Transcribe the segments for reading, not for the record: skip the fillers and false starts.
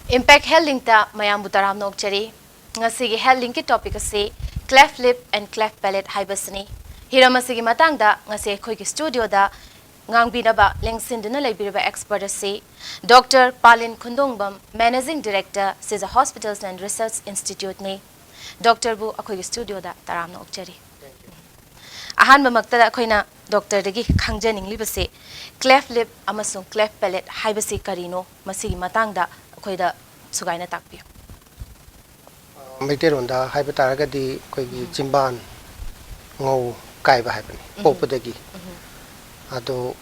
Impact Health Link ta mayam butaram nok chari. Ngasigi Health Link ki topic ase cleft lip and cleft palate haibasni. Hiramasigi matang da ngase khoi ki studio da ngangbinaba lengsinduna laibiraba expert ase Dr. PALIN KHUNDONGBAM, Managing Director, SHIJA Hospitals and Research Institute ne. Dr. Bu akhoi ki studio da taram nok chari. Ahan mamakta da khoina Dr. dagi khangjaning libase cleft lip amasung cleft palate haibasi karino masigi matang da khoida sugaina takpiyo. Maiteronda haibataragadi koigi chimban ngau kaiba haibani popudagi ado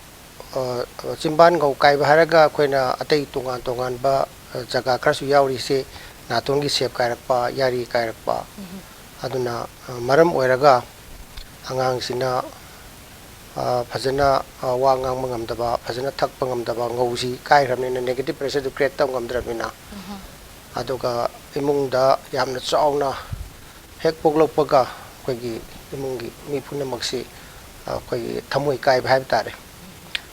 chimban ngau kaiba haraga koina atei tongan ba jaga krasu yauri se natongi sep kairakpa yari kairakpa aduna maram oiraga angang sina fazana wa ngang mangamdaba fazana thakpa ngamdaba ngausi kairhamne negative pressure du create tam ngamdrabina aduga imungda yamna chauna hek poglokpaga koigi imungi mi punamaksi koi thamoi kai bhaib tare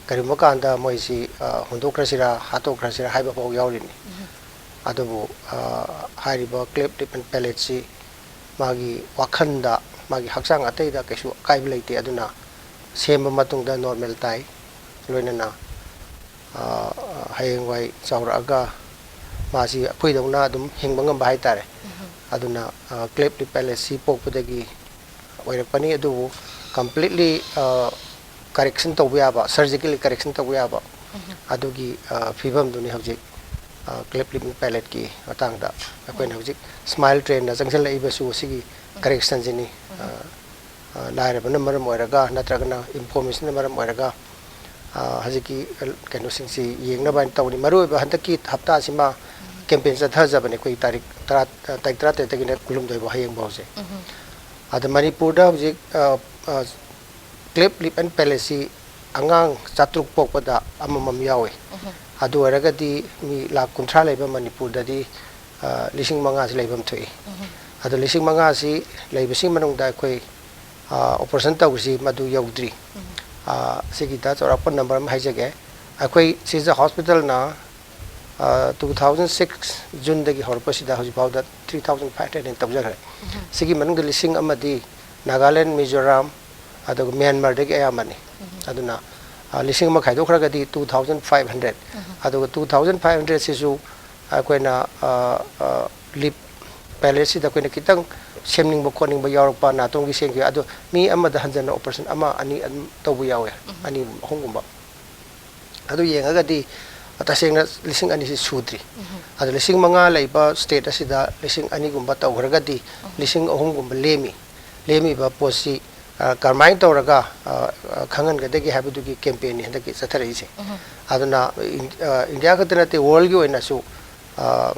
karima kanda moisi hundokrasira hatokrasira haiba pau yaurini adubu hariba cleft lip and palate si magi wakhanda magi haksang ateida kesu kai leite aduna semba matungda normal tai loinana hayengwai chauraga masi phuidongna adum hingbangam bai tare aduna cleft lip palate si pokpudagi oirakpani adu completely correction to yaba surgically correction to yaba adugi fibam duni hojik cleft lip palate ki atangda akoina hojik smile train na jangsan lai basu sigi correction jini laira bana maram oiraga natragana information na maram oiraga hajiki keno singsi yengna ban tawni maru ba handaki hafta sima campaign sa thajabane koi tarik 30 tagina kulum doi ba hayeng bause ada Manipur da hojik cleft lip and palate angang chatruk pokpada amamam yawe adu aragadi mi la kunthra leiba Manipur dadi lising manga si leibam thoi adu lising manga si leibasing manungda koi operation tawsi madu yaudri sigi da chorapon number am haijage akoi SHIJA hospital na 2006 June dagi horpasida hoji bawda 3500 tabjar sigi manungda lising amadi Nagaland Mizoram aduga Myanmar dagi ayamani aduna lising ma khaidok khagadi 2500 aduga 2500 sisu akoina lip palate si da koina kitang semning bo koning ba yorokpa natongi sengki adu mi amada hanjana operation ama ani tobu yawe ani hongumba adu yengagadi atasengna lising ani si sudri adu lising manga laiba state asida lising ani gumba tawragadi lising ohongumba lemi ba posi karmain tawraga khangan gadagi habidugi campaign ni handaki sathareise aduna india khatanate world gi oina su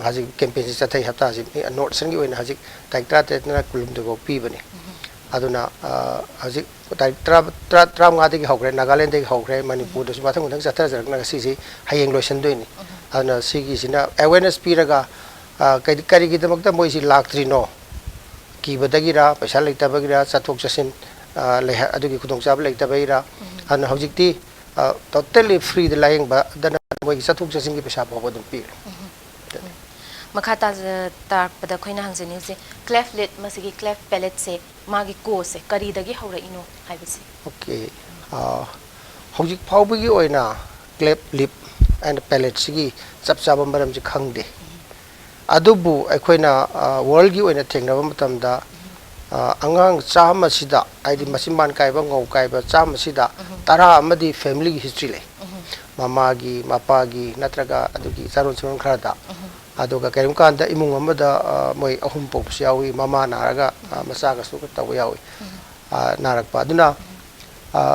haji campaign si sathai hapta ji north sen gi oina haji taik tra te na kulum de go pi bani aduna haji taik tra nga de gi hogre Nagaland de gi hogre Manipur de su bathang undang sathar jarak na si si hayeng loisan doini aduna sigi sina awareness piraga kari gi damakta moi si laktri no ki badagira paisa leita bagira chathok chasin leha adugi khudong chab leita baira an hojikti totally free the lying ba dana moi chathok chasin gi paisa bhaw dum pi Makhata tar pada khoina hangjani se cleft lip masigi cleft palate se magi ko se kari dagi hawra ino haibase okay hojik phawbagi oina cleft lip and palate sigi chapchaba maram ji khangde adubu akoina world gi oina thengnaba matamda angang chama sida aidi masimban kaiba ngau kaiba chama sida tara amadi family history le mama gi mapa gi natraga adugi charon charon kharada aduga karim kanda imung amada moi ahum pok siawi mama naraga masaga su taw yawi narakpa aduna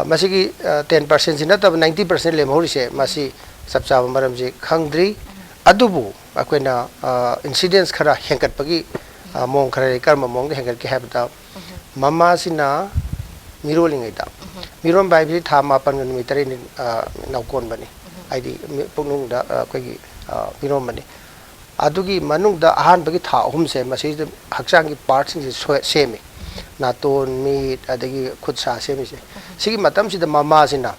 masigi 10% sina tab 90% le mohri se masi sabcha maram ji khangdri adubu akoina incidents khara hengkat pagi mong khara karma mong de hengkat ki habta mama sina mirolingai da mirom bai bi tha ma pan mi tare ni naukon bani aidi punung da koi mirom bani adugi manung da ahan bagi tha ahum se masi hakchang gi parts sing se semi naton mi adagi khutsa semi se sigi matam si da mama sina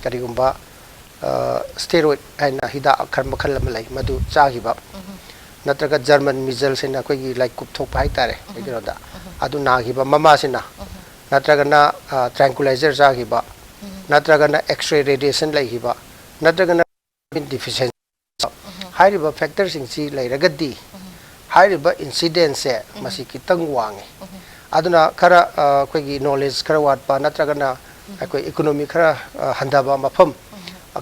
kari gumba steroid and hida akhar makhal lam lai madu chagiba natraga German measles sina koi gi like kup thok pai tare ekiro da adu na gi ba mama sina natraga na tranquilizer ja gi ba natraga na x-ray radiation lai gi ba natraga na vitamin deficiency hai ba factor sing si lai raga di hai ba incidence se masi kitang wange aduna khara koi gi knowledge khara wat pa natraga na koi economy khara handaba mafam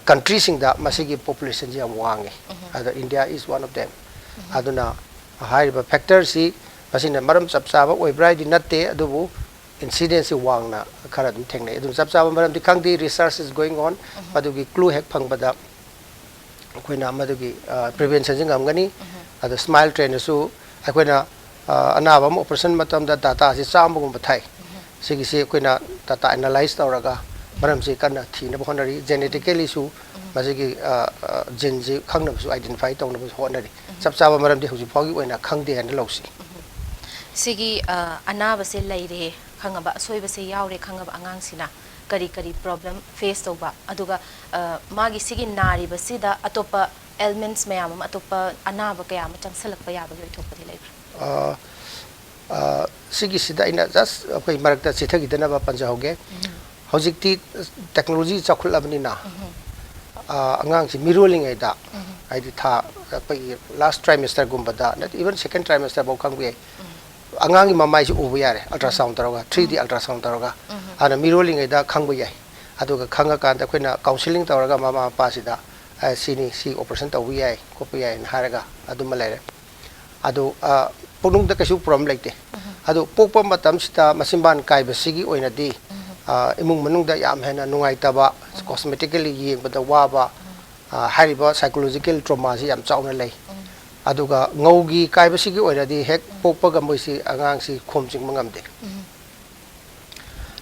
country sing da masigi population ji am wange ada India is one of them aduna hai ba factor si masina maram chapsaba oi brai di natte adubu incidence si wangna khara dum thengne adun chapsaba maram di khangdi research is going on adugi clue hek phangbada koina madugi prevention jing amgani ada smile train su akoina anaba operation matam da data si chambugum bathai sigi si koina data analyze tawraga maram si kana thina bhonari genetically su masigi gene ji khangna su identify tawna bu honari chap chaba maram di huji phogi oina khangde han lawsi sigi anaba se leire khangaba soiba se yaure khangaba angang sina kari kari problem face toba aduga magi sigi nari basida atopa elements mayam atopa anaba kaya ma changsalakpa yaba loi thokpadi leibra sigi sida ina just koi marakta chithagi dana ba panja hoge hojikti technology chakhulabni na angang si miroling aida aidi tha pai last trimester gumbada not even second trimester bo khangbe angang mamai si ubu yare ultrasound taroga 3D ultrasound taroga ana miroling aida khangbu yai aduga khanga kan da khoina counseling taroga mama pa sida sini si operation tawu yai kopu yai haraga adu malare adu punung da kasu problem like adu pokpa matam sita masimban kai basigi oina di imung manung da yam hena nungai taba cosmetically yeng bada waba hariba psychological trauma si yam chauna lei aduga ngaugi kai basigi oina di hek pokpa ga moisi angang si khomching mangam de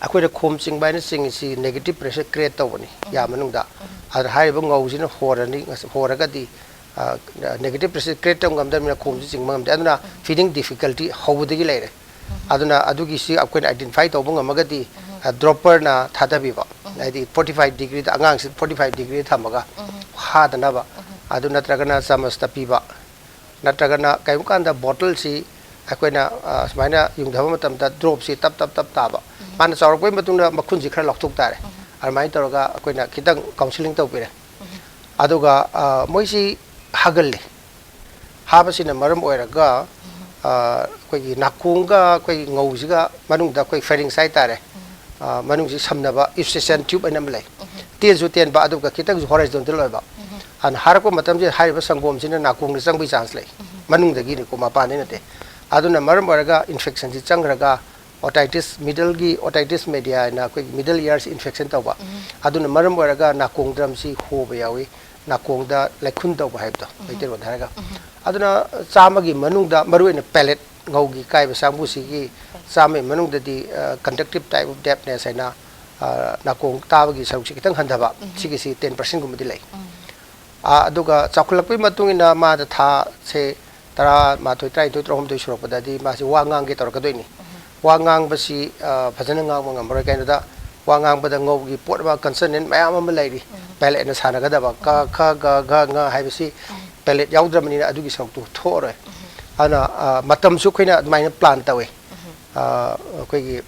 akoida khomching bai na sing si negative pressure create tawani ya manung da ar hariba ngau sina horani horaga di negative pressure create tawngam da mina khomchi ching mangam de aduna feeding difficulty hobudagi leire aduna adugi si akoina identify tawbanga magadi dropper na thadabiba like 45 degree da angang 45 degree thamaga hadana ba adu natragana samas tapiba natragana kaim kanda bottle si akoina smaina yungdhaba matam da drop si tap taba man chawrok poi matungna makhun ji khara lokthuk tare armai toroga akoina kitang counseling tawpire aduga moisi hagalle habasina maram oiraga koi nakunga koi ngaujiga manungda koi fairing side tare manung si samnaba ifsation tube anam lai ten ju ten ba adu ka kitang horizontal loiba an harako matam je hariba sangom sina nakung ni changbi chance lai manung dagi ni ko mapa ne te aduna maram waraga infection si changraga otitis middle gi otitis media na koi middle ears infection tawba aduna maram waraga nakung dram si hoba yawi nakung da laikhun tawba haibda baitero dharaga aduna chamagi manung da maruina palate ngaugi kai ba sangbu si gi same manung di conductive type of deafness aina nakong tabagi saruksi kitang handaba sigi si 10% gumadi lai aduga chakhulakpi matungina ma da tha se tara ma thoi trai thoi trom thoi surok padadi ma si wangang ge tor kadoini wangang basi phajana ngang mangam bra kaina da wangang bada ngaugi potba consonant mayam am lairi palate na sana gada ba ka kha ga ga nga haibasi palate yaudramani adugi saruk tu thore ana matam su khoina maina plan tawe koigi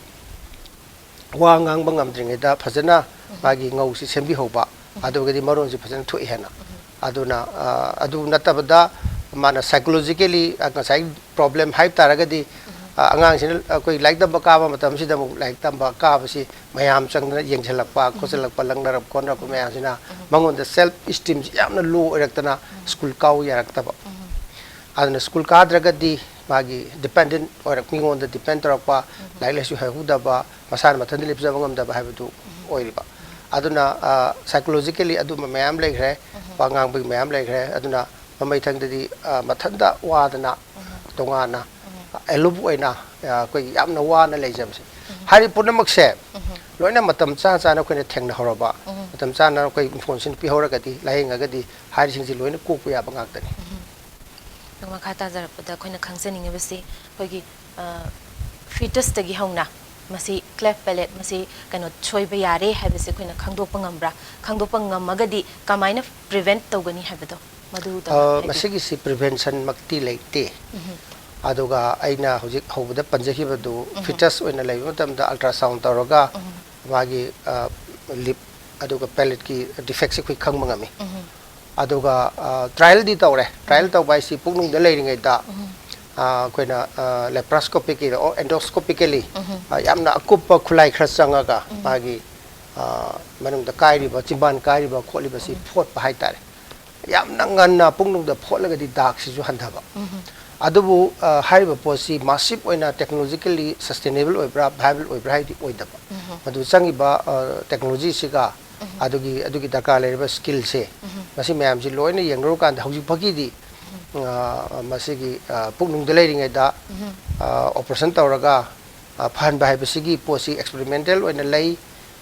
wangang bangam dringe da phajana magi ngau si sembi hoba adugadi maron si phajana thui hena aduna adu natabada mana psychologically ngasai problem hype taragadi angang sin koi like da baka ba matam si da mu like tam ba ka ba si mayam changna yengchalakpa khosalakpa langdarap konra ko mayam sina mangon da self esteem yamna low erektana school kaw yaraktaba aduna school ka dragadi magi dependent or mingon da depend tarapa like lesu hahuda ba masan mathan lip jabangam da ba habudu oiriba aduna psychologically adu mayam like re pangang bi mayam like re aduna mamai thang di mathan da wadana tongana elubu oina koi yamna wana leijamse hari punamak se loina matam cha cha na koine thengna horoba matam cha na koi information pi horagadi lahinga gadi hari singji loina kokpu ya bangak tani nang khata zarapda khoina khangsening basi hoigi fetus tagi hongna masi cleft palate masi kano choiba yare habise khoina khangdokpa ngambra khangdokpa ngamagadi kamaina prevent tawgani habado masigi si prevention makti leite aduga aina hojik hobada panjahibadu fetus oina lei matamda ultrasound taraga magi lip aduga palate ki defects ki khang mangami aduga trial di tawre trial taw bai si puknung da leiringai da koina laparoscopically or endoscopically yamna akupa khulai khra changaga magi manung da kairi ba chimban kairi ba kholi ba si phot pa hai tare yamna nganna puknung da pholaga di dak si ju handaba adubu hariba posi massive oina technologically sustainable oibra viable oibra hai di oidaba madu changi ba technology siga adugi darkar leriba skill se masi mayam ji loina yengro kan hauji phagi di masigi puknung de leiringai da operation tawraga phan ba hai sigi posi experimental oina lei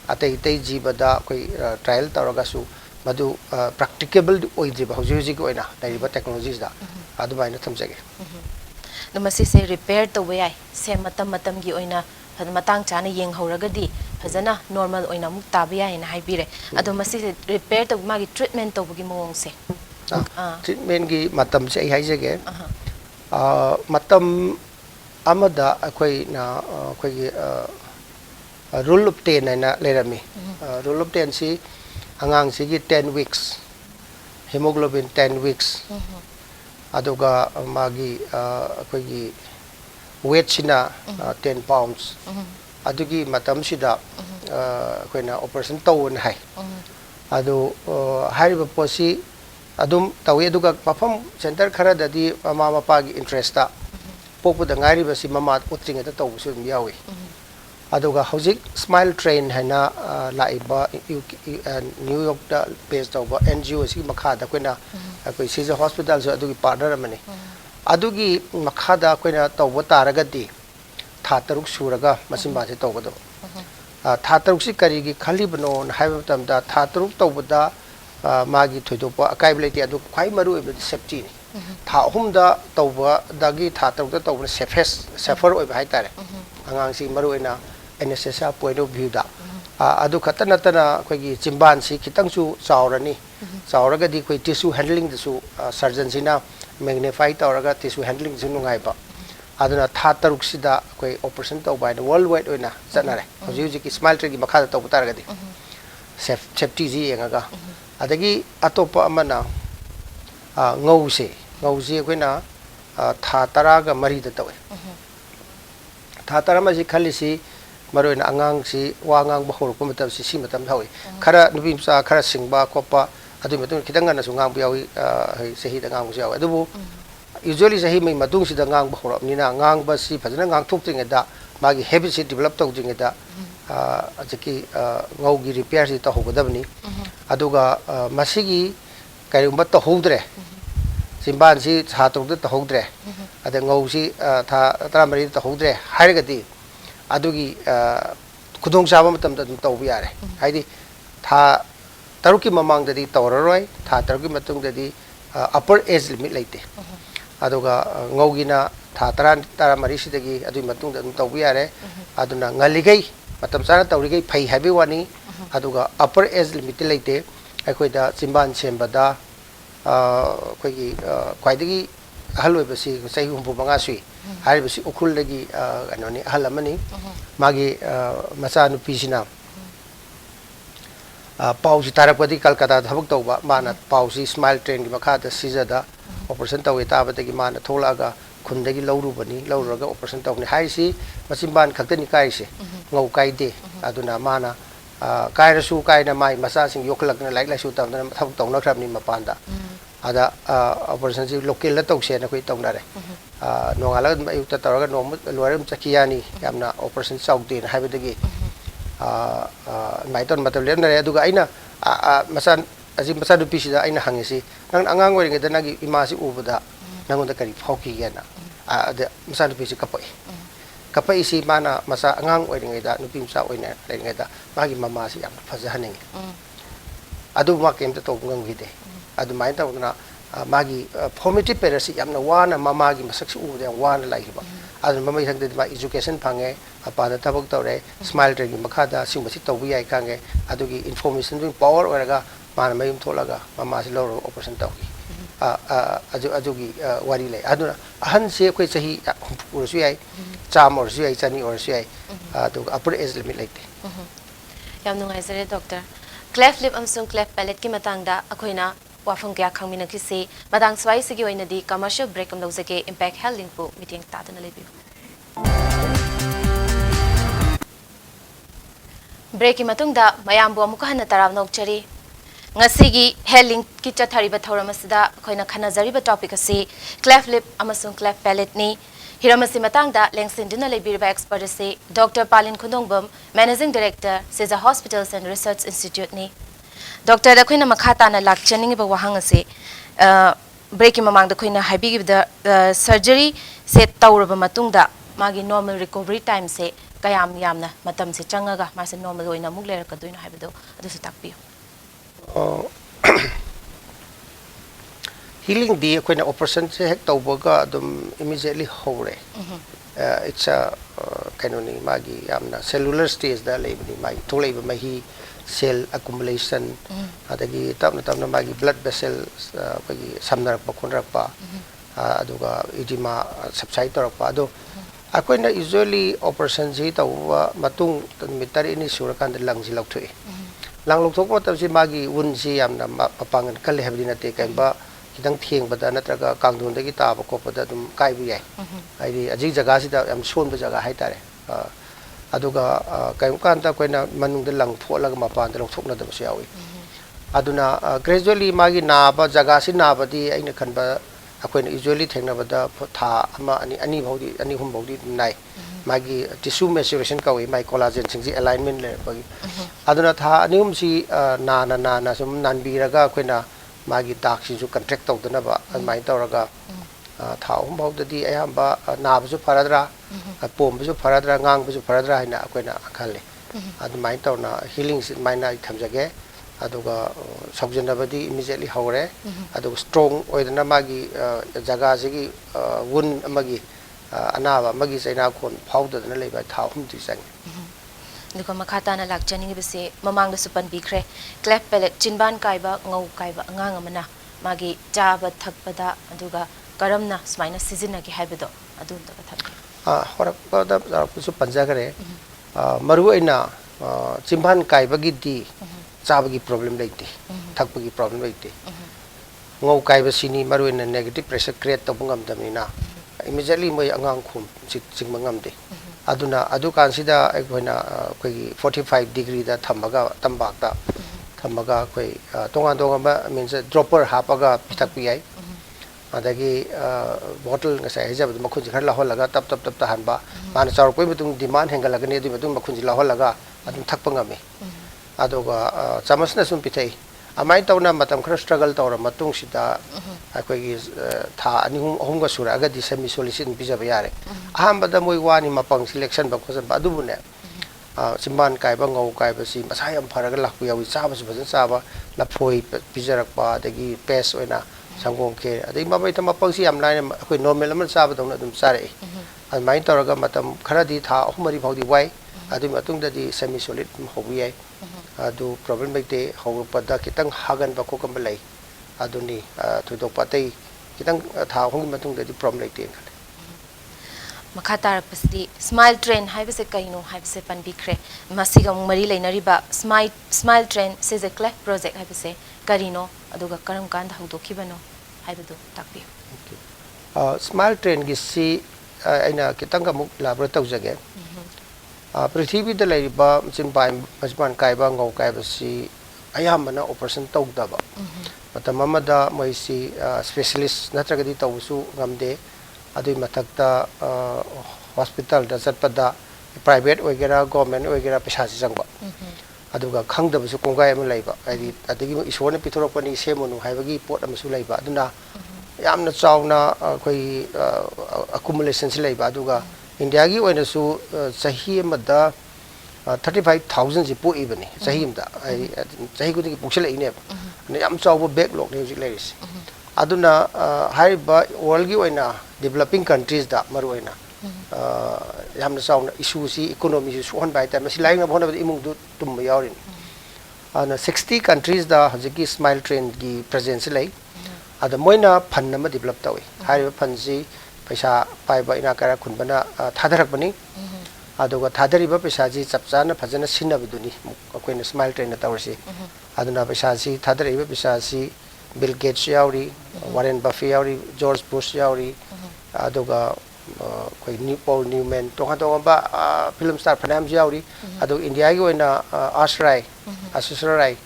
atei tei jibada koi trial tawraga su madu practicable oidriba hauji ko oina leriba technologies da adu baina thamjage namasi se repair to we ai se matam gi oina matang chana yeng horagadi fazana normal oina muk tabiya ina haibire adu masi se repair to magi treatment to bugi mong se treatment gi matam se ai haijage matam amada akoi na akoi gi rule of 10 na lerami rule of 10 si angang si gi 10 weeks hemoglobin 10 weeks aduga magi akoi gi weight sina 10 pounds adugi matam sida koina operation tawon hai adu hariba posi adum tawi aduga mafam center khara dadi mama mapa gi interest ta popu da ngari basi mama utringa ta tawu su yawi aduga hojik smile train haina laiba New York da based over NGO si makha da koina koi SHIJA hospital so adugi partner amani adugi makhada koina tawba taragadi tha taruk suraga masimba se tawbado tha taruk si kari gi khali bano haiba tamda tha taruk tawbada magi thoidopa akai bleti adu khwai maru ebe safety ni tha humda tawba dagi tha taruk da tawba safer oi bai tare angang si maru ina NSS point of view da adu khatana tana koi gi chimban si khitang su chaurani chauragadi koi tissue handling da su surgeon sina magnify tawraga tissue handling su nungai ba aduna tha taruk sida koi operation taw by the worldwide oina chanare hoji ki smile tree gi makha taw butar gadi safety ji yengaga adagi atopa amana ngause koina tha tara ga mari da tawe tha tara ma ji khalisi maroina angang si wangang ba hor ko matam si matam hawi khara nubi sa khara singba kopa adu matung khitang na su ngang biawi sehi da ngang su yawi adubu usually sahi mai matung si da ngang ba hor ni na ngang ba si phajana ngang thuk ting da magi habit si develop tau ting da ajaki ngau gi repair si ta hogadabni aduga masigi kairumba ta hodre simban si chatung da ta hodre ada ngau si tha tramari ta hodre hairagadi adugi kudong saba matam da tau yare haidi tha taruki mamang dadi tawraroi tha taruki matung dadi upper age limit leite aduga ngogina tha tara mari sidagi adui matung da tau yare aduna ngaligai matam sana tawrigai phai habi wani aduga upper age limit leite akoida chimban sembada koigi kwaidagi haloi basi sai humbu manga sui hari basi ukul lagi anoni halamani magi macha nupi sina pausi tarapadi Kolkata thabak tawba mana pausi smile train gi makha da SHIJA da operation tawi tabadagi mana tholaga khundagi lawru bani lawraga operation tawni haisi masimban khaktani kaise ngau kaide aduna mana kairasu kaina mai macha sing yoklakna like su tamna thabak tawna khrabni mapanda ada operation si local la tawse na koi tawnare nongala ayukta tawraga nom loram chakiyani yamna operation chawde na haibadagi maiton matam lem nare aduga aina masan aji masa du pisida aina hangisi nang angang wori ngeda nagi imasi ubuda nangonda kari phoki yana ada masa du pisi kapai si mana masa angang wori ngeda nupi masa oina le ngeda magi mama si yam fajahaning adu ma kemta to ngang hide adu mai ta na magi formative parents yamna wana mama gi masak si ubuda wana laiba adu mama thangde ma education phange apada tabak tawre smile tree gi makhada singba si tawbi ai kange adugi information power oraga mana mayum tholaga mama si loro operation tawgi ajugi wari lay aduna ahan se koi chahi ursu yai cham ursu yai chani ursu yai to upper age limit like yam nungai sare doctor cleft lip amsung cleft palate ki matangda akhoina wafam kya khangmina kisi madang swai sigi oina di commercial break am lojake impact health link pu meeting tadana lebi break ki matungda mayam bu amuka hana taraw nokchari ngasigi health link ki chathariba thoramasida akhoina khanajariba topic asi cleft lip amasung cleft palate ni Hiramasi matangda lengsindina lebiriba expert ase Dr. PALIN KHUNDONGBAM Managing Director SHIJA Hospitals and Research Institute ni Dr. da khoina makhata na lakchaning ba wahang ase break mamang da khoina habi da surgery se tawraba matungda magi normal recovery time se kayam yamna matam se changaga ma se normal oina muk lera kadoina habido adu se takpi healing di koina operation se hek tawbaga dum immediately hore it's a kanoni magi amna cellular stage da lebni magi tholeba mahi cell accumulation adagi tapna magi blood vessel pagi samnarak pa khonrak pa aduga edema subside torak pa ado akoina usually operation ji tawwa matung mitari ni surakan lang ji lakthui lang lokthok ma tabsi magi un ji amna papangan kal hebdina te kaimba kitang thieng bada natraga kangdun dagi taba kopada dum kai bu yai ai aji jaga sida am son ba jaga hai tare aduga kaim kanta koina manung de lang pholaga mapan de lokthokna da su yawi aduna gradually magi na ba jaga si na ba di aina khanba akoina usually thengna bada tha ama ani bhaudi ani hum bhaudi nai magi tissue maturation kawi mai collagen singji alignment le bagi aduna tha ani hum si na sum nan biraga koina magi dak si ju contract tawdana ba mai tawraga tha hum bhaudadi ayamba na bu faradra pom bu faradra ngang bu faradra haina akoina akhale adu mai tawna healing mai na thamjage aduga sabjanabadi immediately hore adu strong oidana magi jaga sigi wun amagi anaba magi chaina khon phaudadana leiba tha hum ti sang Duka makhata na lakchaning bise mamang da supan bikre cleft palate chinban kaiba ngau kaiba angang amana magi chaba thakpada aduga karamna smaina season gi haibedo adu ta thak horak pada su panja gare maru aina chimban kaiba gi di chaba gi problem leite thakpa gi problem leite ngau kaiba sini maru aina negative pressure create to bungam damina immediately moi angang khum ching mangam de aduna adu kansida ekhoina koi 45 degree da thamaga tambak da thamaga koi tonga ba means dropper hapaga pitak pi ai adagi bottle ngasai hejab makhun ji khar la holaga tap ta hanba man char koi butung demand hengalaga ne du butung makhun ji la holaga adum thakpa ngame adoga chamasna sum pithai amai tawna matam khara struggle tawra matung sida akoi tha ani hum ga sura aga di semi solution bijaba yare ahambada moi wani mapang selection ba khosan ba adubune simban kai ba ngau kai ba si masai am pharaga lakpu yawi chaba su bhajan chaba la phoi pijarak pa dagi pes oina sangong ke adai mabai ta mapang si am line akoi normal am chaba dawna dum sare amai tawraga matam khara di tha ahumari bhaudi wai adu matung da di semi solid hobi ai adu problem baite hopada kitang hagan ba kokam lai aduni thudok patai kitang tha hong matung da di problem lai te makhata rapasti smile train haibase kaino haibase pan bikre masiga mari leinariba smile train is a cleft project haibase karino aduga karam kan hawdokibano haibadu takpi smile train gi si aina kitang ka muk labra tawjage prithvi da laiba chinpai majban kaiba ngau kaiba si ayamana operation tawdaba matam amada moi si specialist natragadi tawsu ngamde adui mathakta hospital da chatpada private oigera government oigera paisa si jangba aduga khangdaba su kongai am laiba ai adigi isona pithorapani semonu haibagi pot am su laiba aduna yamna chawna koi accumulation si laiba aduga India gi oina su sahi amada 35,000 ji po ibani sahi amda sahi gudi puksela ine ne yam chawbo backlog ne ji lairis aduna haiba world gi oina developing countries da maru oina yamna chawna issue si economy si suhan bai ta masi laing na bhona imung du tum yaurin ana 60 countries da hajiki smile train gi presence lai ada moina phan nama develop tawi hariba phan si paisa paiba ina kara khunbana thadarak bani aduga thadariba paisa ji chapchana phajana sinabiduni akoina smile train tawrsi aduna paisa si thadariba paisa si Bill Gates yauri Warren Buffett yauri George Bush yauri aduga koi Paul Newman tonga ba film star phanam yauri adu India gi oina Ashray Asusarai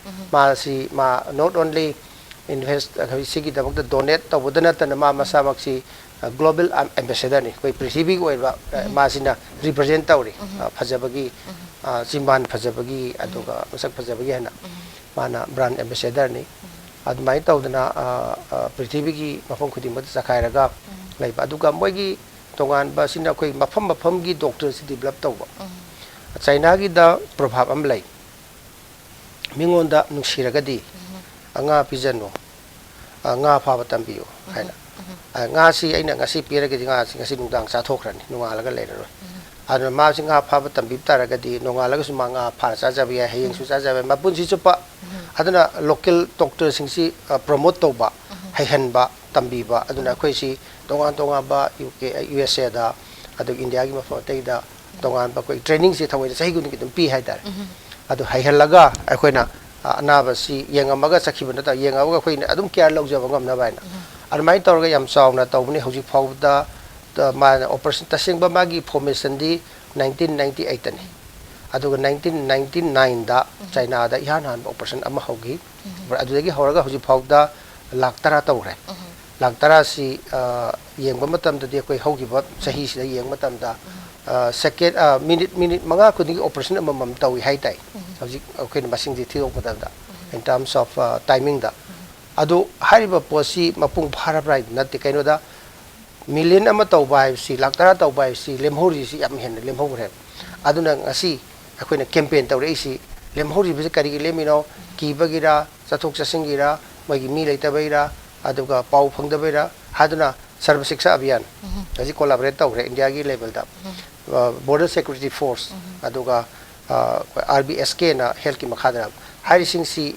ma not only invest sigi dabak donate to budana tan ma masamak global ambassador ni koi prithvi ko ba masina represent tawri phajabagi simban phajabagi aduga masak phajabagi hana mana brand ambassador ni admai tawdana prithvi gi mafam khudi mat sakhairaga laiba aduga moigi tongan ba sina koi mafam gi doctor si develop tawba China gi da prabhav am lai mingonda nuksiragadi anga pijano nga phaba tambiyo haina nga si aina ngasi piragadi nga si ngasi nungdang sa thokrani nungalaga leiroi adu ma si nga phaba tambi taragadi nungalaga suma nga phara cha jabi hayeng su cha jabi mapun si chupa aduna local doctor singsi promote toba haihan ba tambi ba aduna khoi si tongan ba UK USA da adu India gi mafa tai da tongan ba koi training si thawai sahi gun ki dum pi haidar adu haihan laga akoina anabasi yengamaga sakhibana ta yengaga khoina adum care lawjaba ngamna baina armai torga yam chawna tawbni hoji phawda ma operation tasengba magi formation di 1998 ani aduga 1999 da China da ihan han operation ama hogi adudagi horaga hoji phawda lakh tara tawre lakh tara si yengba matam da koi hogi ba sahi si da yeng matam da second minute manga kudigi operation amam tawi haitai hoji khoina masing ji thiok matam da in terms of timing da adu hariba posi mapung pharabrai natti kaino da million ama tawbai si lakh tara tawbai si lemhori si yam hen lemhore aduna ngasi akoina campaign tawre si lemhori bi kari lemino kibagira chathok chasingira magi mi leitabaira aduga pau phangdabaira haduna sarva shiksha abhiyan aji collaborate tawre India gi level da border security force aduga RBSK na health ki makhadra hari sing si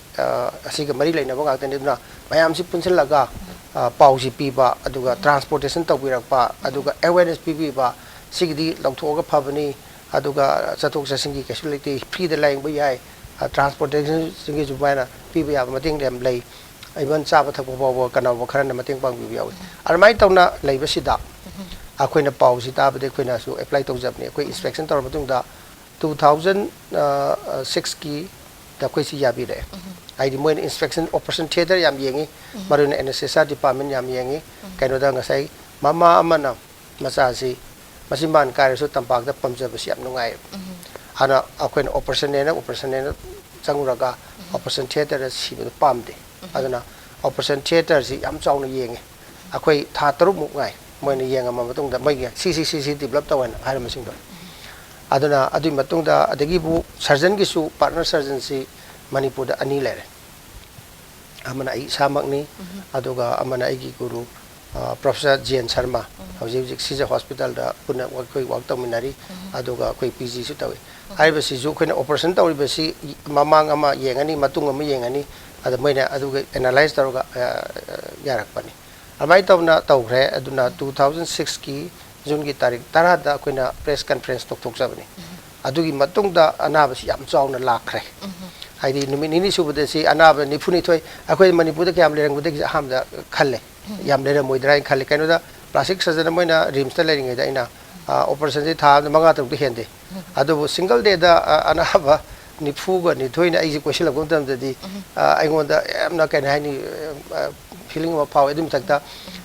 asiga mari laina banga tane duna mayam si punsilaga pausi piba aduga transportation tawbirakpa aduga awareness piba sigdi lawthoga phabani aduga chathok chasingi facility free the line bai transportation singi jubaina piba ya mating lem lei aiban chaba thakbo bo kana bo khara na mating pang bi yawi armai tawna leiba sida akoina pausi ta bade koina su apply tawjabni koi inspection tor matung da 2006 ki da koi si yabi re ai di moin inspection operation theater yam yengi marun NSSR department yam yengi kaino da ngasai mama amana macha si masimban kare su tampak da pamja basi yam nungai ana akoin operation ne changuraga operation theater si bu pamde aduna operation theater si yam chawna yengi akoi tha taru mu ngai moin yenga ma matung da mai CCC develop tawana har masing do aduna adui matung da adagi bu surgeon gi su partner surgeon si Manipur da ani lere amana ai samak ni aduga amana ai gi guru Professor Jian Sharma hauji SHIJA hospital da puna koi wak taminari aduga koi PG su tawi ai ba si ju khoina operation tawi ba si mamang ama yengani matung ama yengani ada moina aduga analyze taruga yarak pani amai tawna tawre aduna 2006 ki June ki tarik tara da koina press conference tok sabani adugi matung da anaba si yam chawna lakre haidi numi nini subade si anaba nifuni thoi akoi Manipur da kyam lerang bude ki hamda khalle yam lera moidrai khalle kaino da plastic surgeon moina rims ta lering da ina operation ji tha manga tok hende adu single day da anaba nifu ga ni thoina ai ji question lagom tam da di aingonda amna kan haini feeling of power edum takta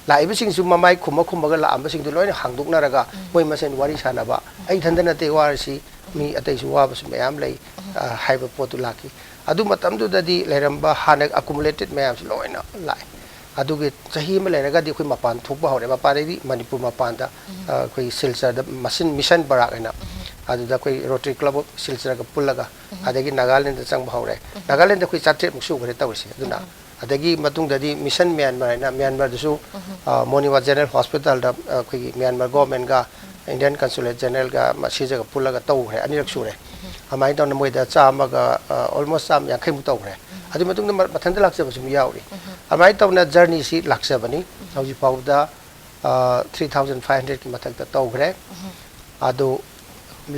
laiba sing su mamai khuma ga la amba sing du loina hangduk naraga moi masen wari sanaba ai thandana te war si mi atai su wa bas mayam lai haiba potu laki adu matam du dadi leramba hanak accumulated mayam si loina lai adu ge chahi ma leraga di khoi mapan thukba hore mapan di Manipur mapan da khoi silchar da machine mission barak ena adu da khoi Rotary Club silchar ga pullaga adagi Nagaland da chang hore Nagaland da khoi chatre muksu gore tawsi aduna adagi matung dadi mission Myanmar dusu Moniwa General Hospital da khoi Myanmar government ga Indian Consulate General ga SHIJA ga pullaga taw he anirak sure amai taw na moida chama ga almost sam yang khai mu taw he adu matung na mathanda lakse basum yauri amai tawna journey si laksabani hauji pauda 3500 ki mathakta tawgre ado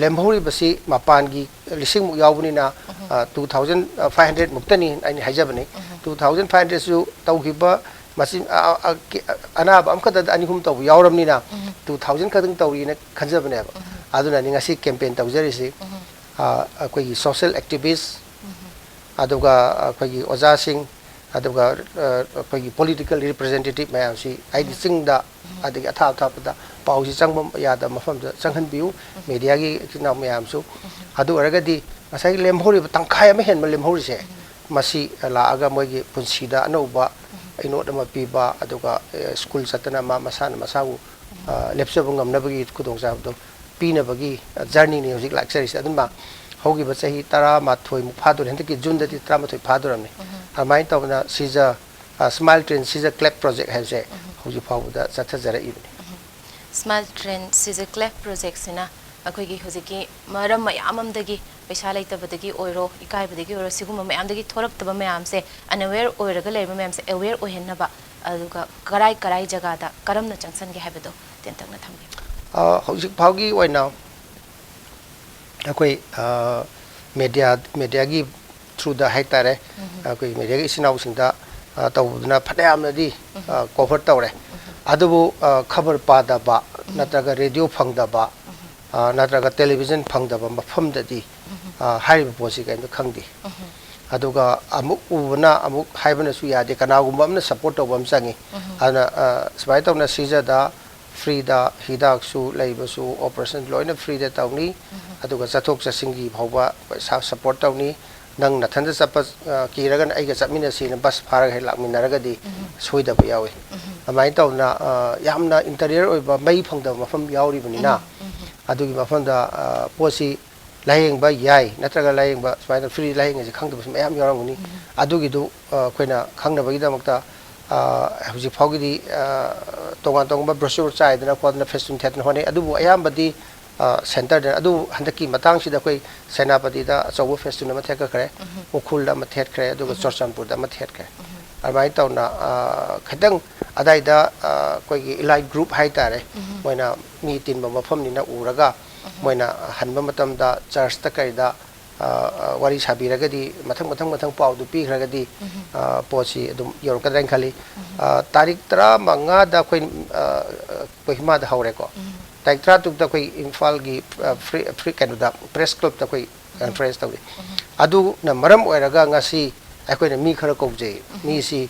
lemhori basi mapan gi lising mu yawbuni na 2500 muktani aini hajabani 2500 su tawgiba masin anaba amkada ani hum taw yawramni na 2000 kadang tawri na khanjabane ba aduna ni ngasi campaign tawjari si akoi social activists aduga akoi oja sing aduga akoi political representative mayam si ai singda adigi atha pada pausi changbam yada mafam changhan biu media gi na mayam su adu aragadi asai lemhori tangkhai ma hen lemhori se masi la aga mogi punsida anoba inod ma piba aduga school satana ma masana masawu lepsabungam nabagi kudong sabdo pina bagi journey ni hojik laksari se adun ma hogi ba chahi tara ma thoi mu phadur hente ki jun dati tara ma thoi phadur amne amai tawna SHIJA smile train SHIJA CLEFT project has a hoji phawda chatha jara ibni smile train SHIJA CLEFT project sina akoi gi hojiki maram mayamam dagi paisa laitabadagi oiro ikaibadagi oiro siguma mayamdagi thoraktaba mayam se unaware oiraga leiba mayam se aware ohenaba aduga karai jaga da karamna changsan ge habado tentangna thambi hojik phawgi oina akoi media gi through the haitare akoi media gi sinau singda tawduna phadayamna di cover tawre adubu khabar pada ba natraga radio phangda ba natraga television phangda ba mafam dadi hariba posi kai khangdi aduga amuk ubna amuk haibana su yade kanagumba amna support tawbam changi ana sbai tawna SHIJA da free da hidak su leiba su operation loina free da tawni aduga chathok chasingi bhawba support tawni nang nathanda chapa kiragan aiga chapmina sina bus phara he lakminaraga di soida ba yawe amai tawna yamna interior oiba mai phangda mafam yawri banina adugi mafam da posi layeng ba yai natraga layeng ba smaina free layeng je khangda bas mayam yaramuni adugi du koina khangna bagi da makta huji phawgi di tongan ba brochure chai dana kodna festum thatna hone adubu ayam badi center da adu handaki matang sida koi senapati da achawu festum ma theka kare ukhul da ma thet kare aduga chorchanpur da ma thet kare armai tawna khadang adai da koi gi elite group hai tare moina mi tin ba mafam ni na uraga moina hanba matam da church ta kai da wari sabiragadi mathang pau du pi khragadi pochi adum yor kadang khali tarik 15 da koi kohima da haure ko tarik 3 da koi imphal gi free canada press club da koi conference tawri adu na maram oiraga ngasi akoi na mi khara kokje mi si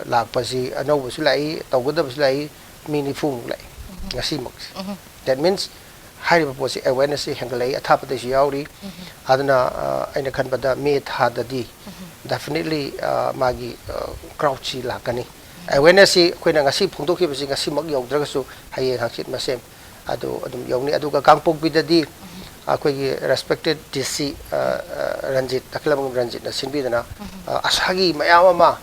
lakpasi anau bu sulai tawgada bu sulai mini phung lai ngasi mak that means hariba posi awareness hangalai athapade yauri adana aina khanbada me thadadi definitely magi crouchy lakani awareness koina ngasi phungdokhi basi ngasi mak yaudragasu haye haksit masem adu adum yauni aduga kangpok bidadi akoi respected DC Ranjit taklamang Ranjit na sinbidana asagi mayama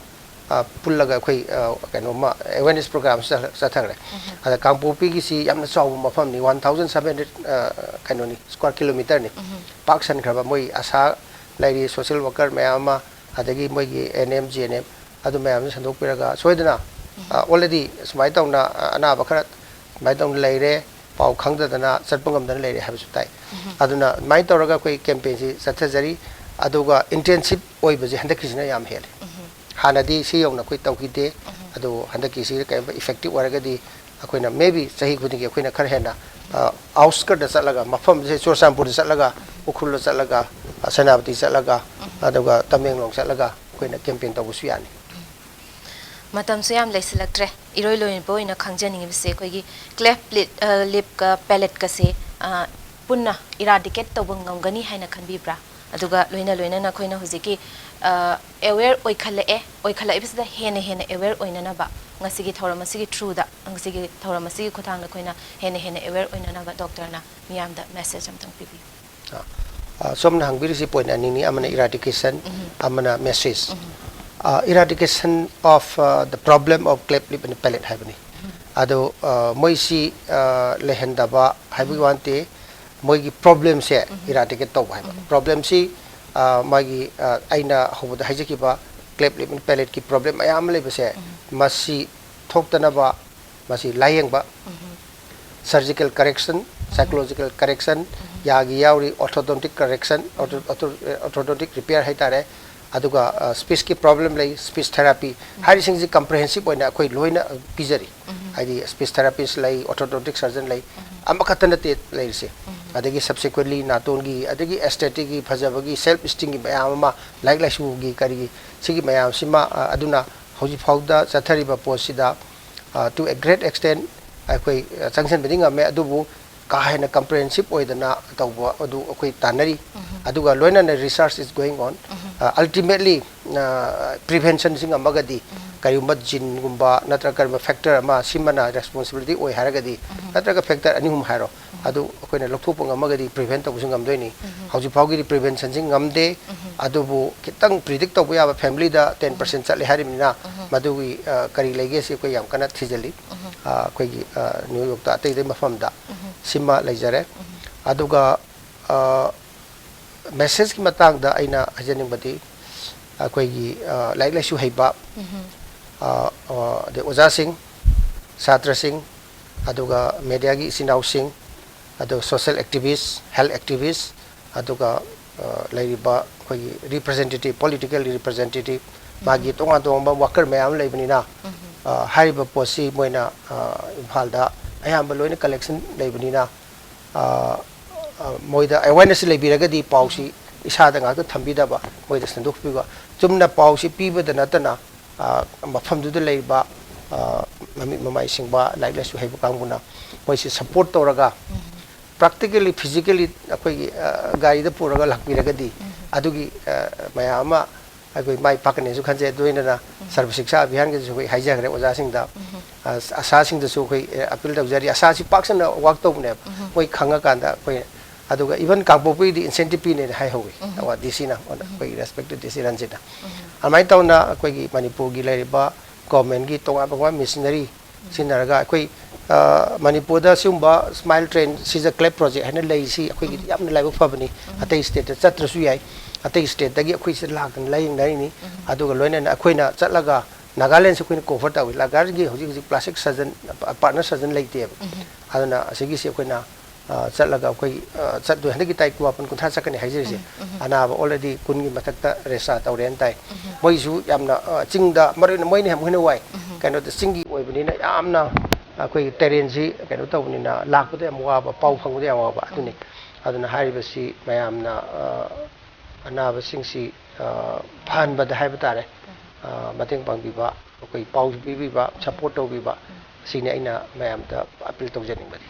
pullaga koi kanoma awareness program sa thagre ada kangpopi gi si yamna chaw mafam ni 1700 kanoni square kilometer ni paksan khaba moi asa lairi social worker mayama adagi moi gi NM GNM adu mayam sandok piraga soidana already smai tawna ana bakhara mai tawna laire pau khangdana satpangam dana laire habisu tai aduna mai tawraga koi campaign si sathajari aduga intensive oibaji handakisina yam hele hanadi si yong na koi tawkide adu handaki si ka effective waragadi akoina maybe sahi khudingi akoina khar hena outskirt da chalaga mafam se chorsampur chalaga ukhul chalaga sanabati chalaga aduga tamenglong chalaga akoina campaign tawbusu yani matam suyam leisilaktre iroi loin boina khangjani bise koigi cleft lip ka palate ka se punna eradicate tawbangam haina khanbibra aduga loina na khoina hujiki aware oikhala ibisda hene aware oinana ba ngasigi thoramasigi true da ngasigi thoramasigi khothang na khoina hene aware oinana ba doctor na miyam da message amtang pibi somna hangbiri si point ani ni amana eradication amana message eradication of the problem of cleft lip and palate habani ado moisi lehenda ba habi wante moigi problem se eradicate to ba problem si magi aina hobuda hajiki ba cleft lip and palate ki problem ayam le base masi thoktanaba masi layengba surgical correction psychological correction yagi yauri orthodontic correction orthodontic repair haitare aduga speech ki problem lay speech therapy hari singji comprehensive oina koi loina pijari haidi speech therapist lay orthodontic surgeon lay amakhatana te lay se adagi subsequently natongi adagi aesthetic gi phajabagi self esteem gi mayama like su gi kari sigi mayam sima aduna hoji phauda chathari ba posida to a great extent akoi sanction bedinga me adubu kahena comprehensive oidana tawba adu akoi tanari aduga loina research is going on ultimately prevention singa magadi kayumba jin gumba natra karma factor ama simana responsibility oi haragadi natra factor anihum haro adu akoina lokthopanga magadi prevent tawusing amdoini hauji phaugi prevention sing ngamde adubu kitang predict tawba yaba family da 10% chale harimina madui kari lege se ko yam kana thijali koi New York ta tai dai mafam da sima leijare aduga message ki matang da aina hajaning bati akoi gi like su heiba de oja sing satra sing aduga media gi sinau sing adu social activists health activists aduga lairiba koi representative political representative magi tonga tonga worker mayam leibani na hariba posi moina imphal da ayamba loina collection leibani na moida awareness leibiragadi pausi isada nga thambi da ba moida sanduk piba chumna pausi piba da natana mafam du leiba mami mamai singba like lesu haibu kanguna moisi support toraga practically physically akoi gari da puraga lakpiragadi adugi mayama akoi mai pakane su khanje doina sarv shiksha abhiyan ge su haija gre oja sing da asa sing da su koi appeal da jari asa si paksan work to ne koi khanga kanda koi aduga even kangpopi di incentive ne hai howi awa disina koi respected decision jita amai tauna koi gi Manipur gi leriba government gi tonga bangwa missionary sinaraga koi Manipur da sumba smile train SHIJA CLEFT project hana lei si koi gi yamna laibu fabani atai state da chatra su yai atai state dagi koi se lagan laing nai ni aduga loina akoina chatlaga Nagaland se koi cover ta wi lagar gi hoji plastic surgeon partner surgeon leite aduna asigi se koina chatlaga koi chatdu handagi tai ku apun kuntha sakani haijese anaba already kungi matakta resa tawren tai moi su yamna chingda marin moi ne ham hina wai kaino da singi oibani na yamna koi terrain si kaino tawni na lakpude amwa ba pau phangde amwa ba aduna haribasi mayamna anaba singsi phan bada haiba tare mateng pangbiba koi pau bibiba support tawbiba sine aina mayam da appeal tawjaning badi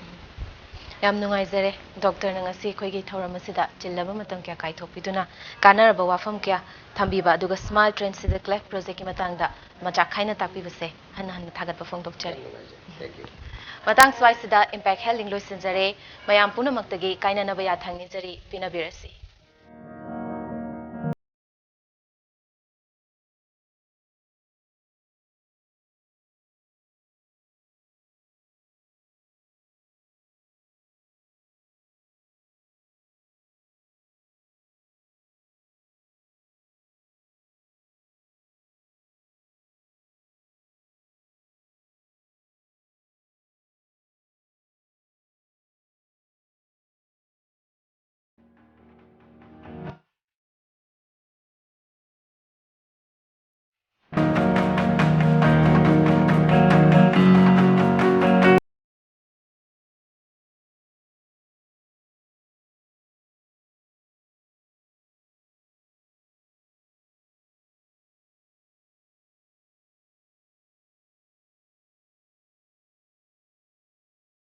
yam nungaijare doctor na ngasi khoigi thoramasida chillaba matam kya kai thopiduna kanaraba wafam kya thambiba aduga small train SHIJA CLEFT project ki matangda macha khaina takpibase han thagat ba phongdokchari matang swaisida impact healing loisinjare mayam punamaktage kaina nabaya thangni jari pinabirasi